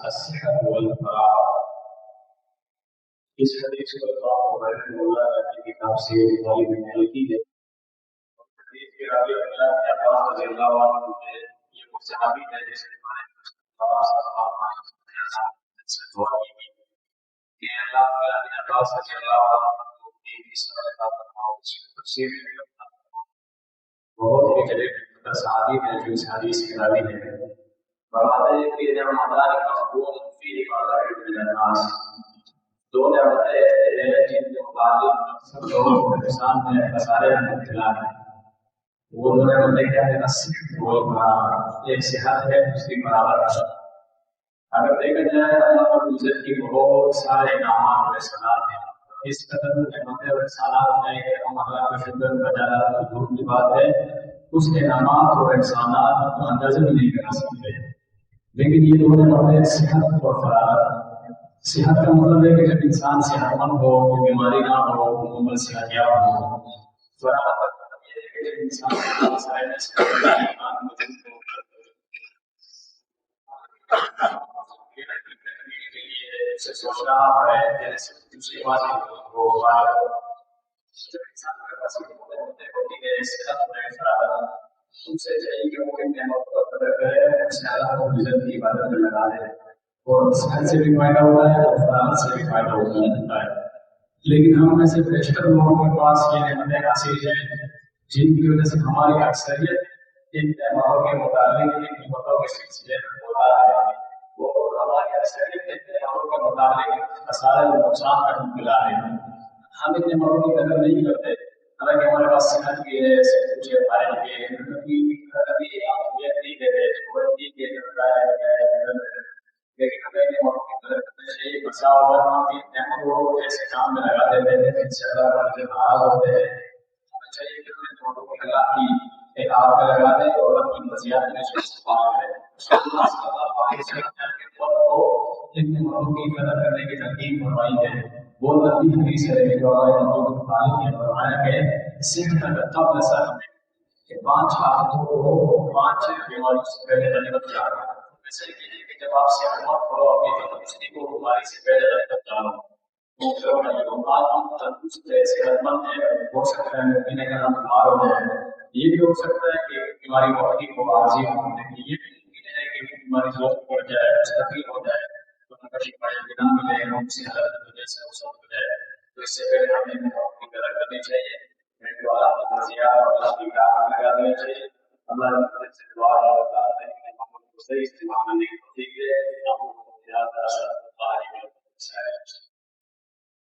الصحة والفراغ. اس حدیث کو امام مولا کی کتاب سے طالب علم کی ہے. حدیث کے راوی عبداللہ بن عباس رضی اللہ عنہ نے یہ وہ صحابی ہے جس کے بارے میں صلی اللہ علیہ وسلم سے دعا کی کہ اللہ تعالیٰ نے عباس رضی اللہ عنہ کو اس طرح کا فرماؤ. اس کی تفسیر میں بہت ہی جلیل صحابی ہے جو اس حدیث کے راوی ہے. فرماتے ہیں کہ جب ہمارے مقبول فی عبادت الناس دو نعمتیں ایسے ہیں جن کے مطابق سب لوگ انسان میں خسارے میں مبتلا ہیں. وہ دو نعمتیں کیا ہیں؟ ایک صحت ہے دوسری برابر. اگر دیکھا جائے اللہ رب العزت کی بہت سارے انعامات اور احسانات ہیں. اس قدر نعمتیں اور احسانات ہیں کہ ہم اللہ کا شکر بجا دور کی بات ہے اس انعامات اور احسانات کو اندازہ بھی نہیں کر سکتے. لیکن یہ دو نعمتیں صحت اور فراغت. صحت کا مطلب ہے کہ جب انسان صحت مند ہو کوئی بیماری نہ ہو مکمل صحتیاب ہو. فراغت کا مطلب یہ ہے کہ جب انسان سے سوچنا ہے دوسری بات وہ انسان کے پاس ہوتی ہے صحت میں فراغت ان سے چاہیے کہ وہ نعمت کو قدر کرے اس نے اللہ کو عزت کی عبادت میں لگا دے اور صحت سے بھی فائدہ ہوتا ہے اور فراغت سے بھی فائدہ ہوتا ہے. لیکن ہم میں سے بیشتر لوگوں کے پاس یہ نعمتیں حاصل ہیں جن کی وجہ سے ہماری اکثریت ان نعمتوں کے متعلق ان نعمتوں کے سلسلے میں ہوتا ہے. وہ ہماری اکثریت ان نعمتوں کے متعلق خسارے اور نقصان کا مبتلا ہے. ہم ان نعمتوں کی قدر نہیں کرتے حالانکہ ہمارے پاس صحت بھی ہے سب کچھ ہے پائے بھی ہے کبھی اہمیت نہیں دیتے لیکن ہمیں نعمتوں کی قدر کرنا چاہیے. بسا ہوگا ہم ان نعمتوں کو ایسے کام میں لگا دیتے ہیں جن سے اللہ تعالیٰ ناراض ہوتے ہیں. ہمیں چاہیے کہ ہم ان نعمتوں کو اللہ کی ایک آپ میں لگا دیں اور اپنی وضاحت میں سے استعمال کریں. ان نعمتوں کی قدر کرنے کی ترتیب فرمائی ہے. وہ لمبی حدیث ہے جو نعمتوں کے متعلق یہ فرمایا کہ صحت قبل سقم کہ 5 آفتوں کو 5 بیماریوں سے پہلے غنیمت کیا ہے. ویسے یہ ہے کہ جب آپ صحت مند ہو اپنی تندرستی کو بیماری سے پہلے غنیمت جانو. تندرست ہے صحت مند ہے ہو سکتا ہے ممکن ہے کہ ہم بیمار ہو جائیں. یہ بھی ہو سکتا ہے کہ بیماری وقتی کو عارضی ہو لیکن یہ بھی ممکن ہے کہ بیماری ضرورت پڑ جائے مستقل ہو جائے تو کبھی نہ ملے ہم سے حالت کی وجہ سے وہ ہو جائے. تو اس سے پہلے ہمیں کی قدر کرنی چاہیے. میں دعا کی وضاحت اور اللہ کی راہ میں لگا دینی چاہیے. اللہ سے دعا ہے کہ صحیح استعمال کرنے کی توفیق دے.